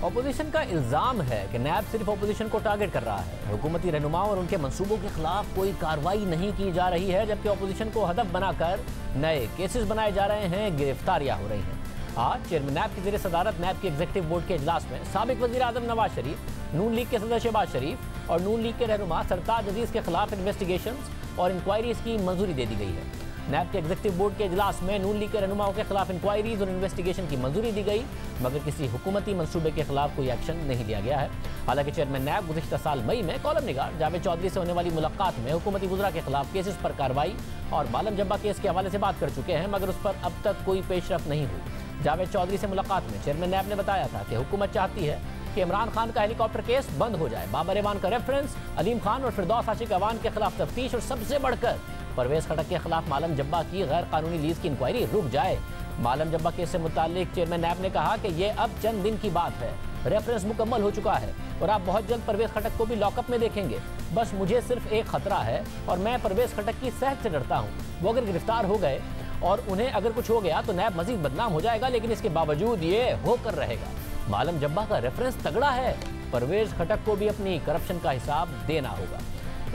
Opposition का इल्जाम है कि नैब सिर्फ अपोजिशन को टारगेट कर रहा है। हुकूमती रहनुमाओं और उनके मंसूबों के खिलाफ कोई कार्रवाई नहीं की जा रही है, जबकि अपोजिशन को हदफ बनाकर नए केसेस बनाए जा रहे हैं, गिरफ्तारियां हो रही हैं। आज चेयरमैन नैब की ज़ेर सदारत नैब के एग्जीक्यूटिव बोर्ड के इजलास में साबिक वज़ीर आज़म नवाज शरीफ, नून लीग के सदर शहबाज शरीफ और नून लीग के रहनुमा सरताज अजीज के खिलाफ इन्वेस्टिगेशन और इंक्वायरीज की मंजूरी दे दी गई है। नैब के एग्जीक्यूटिव बोर्ड के इजलास में नून लीग के रहनुमाओं के खिलाफ इंक्वायरीज और इन्वेस्टिगेशन की मंजूरी दी गई, मगर किसी हुकूमती मंसूबे के खिलाफ कोई एक्शन नहीं लिया गया है। हालांकि चेयरमैन नैब गुज़िश्ता साल मई में कॉलम निगार जावेद चौधरी से होने वाली मुलाकात में हुकूमती वज़रा के खिलाफ केसेस पर कार्रवाई और मालम जब्बा केस के हवाले से बात कर चुके हैं, मगर उस पर अब तक कोई पेशरफ नहीं हुई। जावेद चौधरी से मुलाकात में चेयरमैन नैब ने बताया था कि हुकूमत चाहती है कि इमरान खान का हेलीकॉप्टर केस बंद हो जाए, बाबर एवान का रेफरेंस, अलीम खान और फिरदौस आशिक अवान के खिलाफ तफ्तीश और सबसे बढ़कर परवेज खटक के खिलाफ मालम जब्बा की गैर कानूनी लीज की इंक्वायरी रुक जाए। मालम जब्बा केस से मुताल्लिक चेयरमैन नैब ने कहा कि यह अब चंद दिन की बात है, रेफरेंस मुकम्मल हो चुका है और आप बहुत जल्द परवेज खटक को भी लॉकअप में देखेंगे। बस मुझे सिर्फ एक खतरा है और मैं परवेज खटक की सेहत से डरता हूँ। वो अगर गिरफ्तार हो गए और उन्हें अगर कुछ हो गया तो नैब मजीद बदनाम हो जाएगा, लेकिन इसके बावजूद ये होकर रहेगा। मालम जब्बा का रेफरेंस तगड़ा है, परवेज खटक को भी अपनी करप्शन का हिसाब देना होगा।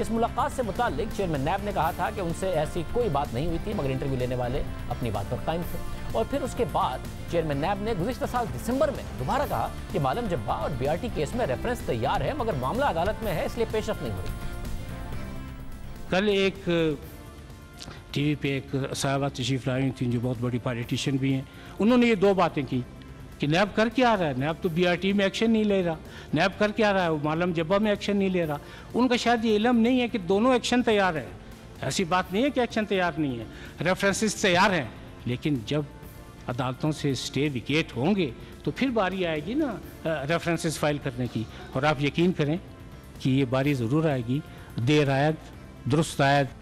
इस मुलाकात से मुताल्लिक चेयरमैन नैब ने कहा था कि उनसे ऐसी कोई बात नहीं हुई थी, मगर इंटरव्यू लेने वाले अपनी बात पर कायम थे। और फिर उसके बाद चेयरमैन नैब ने गुज़िश्ता साल दिसंबर में दोबारा कहा कि मालम जब्बा और बीआरटी केस में रेफरेंस तैयार है, मगर मामला अदालत में है, इसलिए पेशरफ नहीं हो रही। कल एक टीवी पे एक साहबा तशरीफ लाई थी जो बहुत बड़ी पॉलिटिशियन भी हैं, उन्होंने ये दो बातें की कि नैब कर क्या रहा है, नैब तो बीआरटी में एक्शन नहीं ले रहा, नैब कर क्या रहा है, वो मालम जब्बा में एक्शन नहीं ले रहा। उनका शायद ये इल्म नहीं है कि दोनों एक्शन तैयार है। ऐसी बात नहीं है कि एक्शन तैयार नहीं है, रेफरेंसेस तैयार हैं, लेकिन जब अदालतों से स्टे विकेट होंगे तो फिर बारी आएगी ना रेफरेंसेस फाइल करने की। और आप यकीन करें कि ये बारी ज़रूर आएगी, देर आयद दुरुस्त आयद।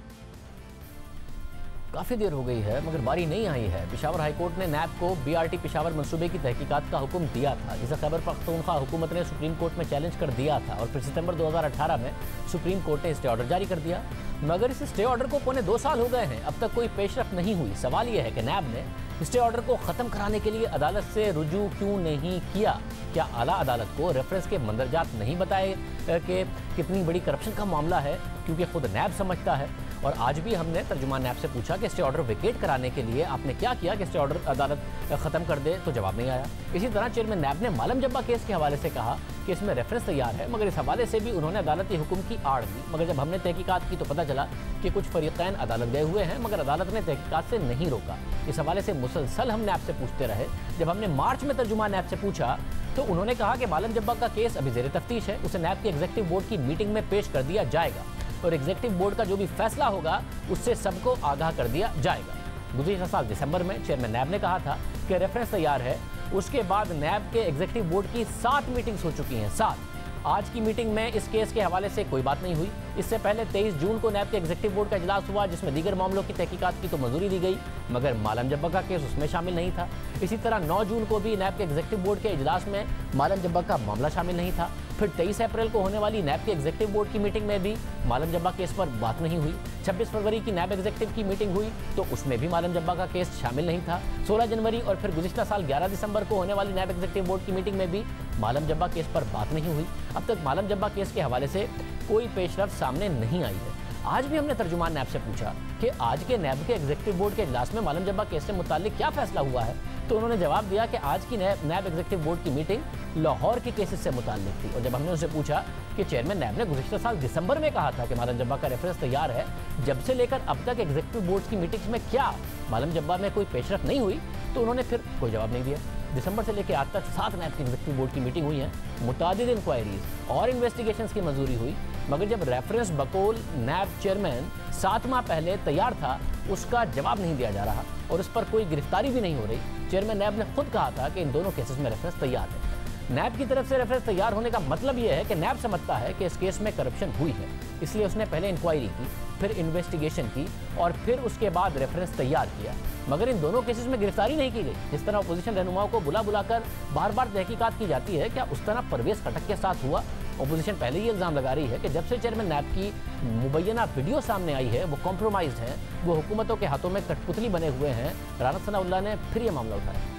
काफ़ी देर हो गई है मगर बारी नहीं आई है। पेशावर हाईकोर्ट ने नैब को बीआरटी पेशावर मंसूबे की तहकीकात का हुक्म दिया था, जिसे खैबर पख्तूनख्वा हुकूमत ने सुप्रीम कोर्ट में चैलेंज कर दिया था और फिर सितंबर 2018 में सुप्रीम कोर्ट ने स्टे ऑर्डर जारी कर दिया। मगर इस स्टे ऑर्डर को पौने 2 साल हो गए हैं, अब तक कोई पेशरफ नहीं हुई। सवाल यह है कि नैब ने स्टे ऑर्डर को ख़त्म कराने के लिए अदालत से रुजू क्यों नहीं किया? क्या आला अदालत को रेफरेंस के मंदरजात नहीं बताए कि कितनी बड़ी करप्शन का मामला है? क्योंकि खुद नैब समझता है। और आज भी हमने तर्जुमान नैब से पूछा कि स्टे ऑर्डर विकेट कराने के लिए आपने क्या किया कि स्टे ऑर्डर अदालत ख़त्म कर दे, तो जवाब नहीं आया। इसी तरह चेयरमैन नैब ने मालम जब्बा केस के हवाले से कहा कि इसमें रेफरेंस तैयार है, मगर इस हवाले से भी उन्होंने अदालती हुक्म की आड़ दी। मगर जब हमने तहकीकात की तो पता चला कि कुछ फरीक़ैन अदालत गए हुए हैं, मगर अदालत ने तहकीकात से नहीं रोका। इस हवाले से मुसलसल हम नैब से पूछते रहे। जब हमने मार्च में तर्जुमान नैब से पूछा तो उन्होंने कहा कि मालम जब्बा का केस अभी ज़ेर तफ्तीश है, उसे नैब के एग्जीक्यूटिव बोर्ड की मीटिंग में पेश कर दिया जाएगा और एग्जीक्यूटिव बोर्ड का जो भी फैसला होगा उससे सबको आगाह कर दिया जाएगा। गुज़िश्ता साल दिसंबर में चेयरमैन नैब ने कहा था कि रेफरेंस तैयार है। उसके बाद नैब के एग्जीक्यूटिव बोर्ड की 7 मीटिंग्स हो चुकी हैं, 7। आज की मीटिंग में इस केस के हवाले से कोई बात नहीं हुई। इससे पहले 23 जून को नैब के एग्जीक्यूटिव बोर्ड का इजलास हुआ, जिसमें दीगर मामलों की तहकीकात की तो मंजूरी दी गई, मगर मालम जब्बा का केस उसमें शामिल नहीं था। इसी तरह 9 जून को भी नैब के एग्जीक्यूटिव बोर्ड के इजलास में मालम जब्बा का मामला शामिल नहीं था। फिर 23 अप्रैल को होने वाली नैब के एग्जीक्यूटिव बोर्ड की मीटिंग में भी मालम जब्बा केस पर बात नहीं हुई। 26 फरवरी की नैब एग्जीक्यूटिव की मीटिंग हुई तो उसमें भी मालम जब्बा का केस शामिल नहीं था। 16 जनवरी और फिर गुज़िश्ता साल 11 दिसंबर को होने वाली नैब एग्जीक्यूटिव बोर्ड की मीटिंग में भी मालम जब्बा केस पर बात नहीं हुई। अब तक मालम जब्बा केस के हवाले से कोई पेशरफ सामने नहीं आई है। आज भी हमने तर्जुमान नैब से पूछा कि आज के नैब के एग्जीक्यूटिव बोर्ड के इजलास में मालम जब्बा केस से मुताल्लिक क्या फैसला हुआ है, तो उन्होंने जवाब दिया कि आज की नैब एग्जीक्यूटिव बोर्ड की मीटिंग लाहौर के केसेस से मुताल्लिक थी। और जब हमने उनसे पूछा कि चेयरमैन नैब ने गुज़िश्ता साल दिसंबर में कहा था कि मालम जब्बा का रेफरेंस तैयार है, जब से लेकर अब तक एग्जीक्यूटिव बोर्ड की मीटिंग्स में क्या मालम जब्बा में कोई पेशरफ नहीं हुई, तो उन्होंने फिर कोई जवाब नहीं दिया। दिसंबर से लेकर आज तक 7 नैब की एग्जीक्यूटिव बोर्ड की मीटिंग हुई है, मुतादिद इंक्वायरीज और इन्वेस्टिगेशंस की मंजूरी हुई, मगर जब रेफरेंस बकौल नैब चेयरमैन 7 माह पहले तैयार था उसका जवाब नहीं दिया जा रहा और उस पर कोई गिरफ्तारी भी नहीं हो रही। चेयरमैन नैब ने खुद कहा था कि इन दोनों केसेस में रेफरेंस तैयार है। नैब की तरफ से रेफरेंस तैयार होने का मतलब यह है कि नैब समझता है कि इस केस में करप्शन हुई है, इसलिए उसने पहले इंक्वायरी की, फिर इन्वेस्टिगेशन की और फिर उसके बाद रेफरेंस तैयार किया। मगर इन दोनों केसेस में गिरफ्तारी नहीं की गई। जिस तरह अपोजिशन रहनुमाओं को बुलाकर बार बार तहकीकात की जाती है, क्या उस तरह परवेज खटक के साथ हुआ? अपोजिशन पहले ही इल्ज़ाम लगा रही है कि जब से चेयरमैन नैब की मुबैना वीडियो सामने आई है वो कॉम्प्रोमाइज़ हैं, वो हुकूमतों के हाथों में कठपुतली बने हुए हैं। राना सनाउल्लाह ने फिर ये मामला उठाया।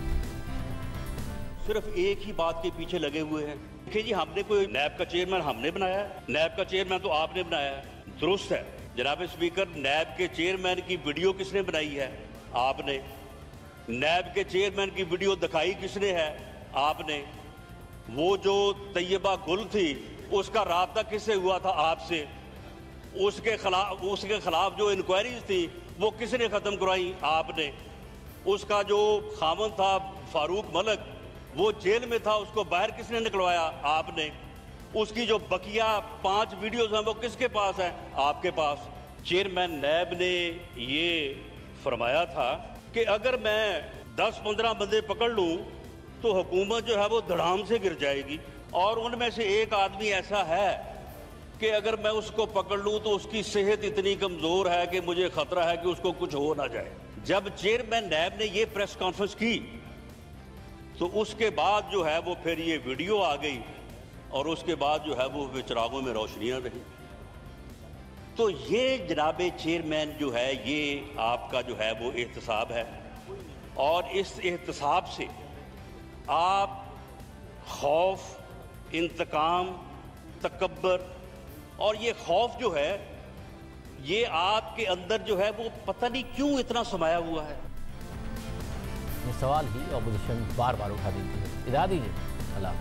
सिर्फ एक ही बात के पीछे लगे हुए हैं। देखिए जी, हमने कोई नैब का चेयरमैन हमने बनाया है, नैब का चेयरमैन तो आपने बनाया है, दुरुस्त है जनाब स्पीकर। नैब के चेयरमैन की वीडियो किसने बनाई है? आपने। नैब के चेयरमैन की वीडियो दिखाई किसने है? आपने। वो जो तैयबा गुल थी उसका राब्ता किससे हुआ था? आपसे। उसके खिलाफ जो इंक्वायरीज थी वो किसने ख़त्म करवाई? आपने। उसका जो खामन था फारूक मलिक, वो जेल में था, उसको बाहर किसने निकलवाया? आपने। उसकी जो बकिया 5 वीडियोस हैं वो किसके पास है? आपके पास। चेयरमैन नैब ने ये फरमाया था कि अगर मैं 10-15 बंदे पकड़ लूं तो हुकूमत जो है वो धड़ाम से गिर जाएगी, और उनमें से एक आदमी ऐसा है कि अगर मैं उसको पकड़ लूं तो उसकी सेहत इतनी कमज़ोर है कि मुझे ख़तरा है कि उसको कुछ हो ना जाए। जब चेयरमैन नैब ने ये प्रेस कॉन्फ्रेंस की तो उसके बाद जो है वो फिर ये वीडियो आ गई, और उसके बाद जो है वो चिरागों में रोशनियां रही। तो ये जनाब चेयरमैन जो है ये आपका जो है वो एहतसाब है, और इस एहतसाब से आप खौफ, इंतकाम, तकब्बर, और ये खौफ जो है ये आपके अंदर जो है वो पता नहीं क्यों इतना समाया हुआ है। ये सवाल ही ऑपोजिशन बार बार उठा देती है। इजाज़त दीजिए। अल्लाह।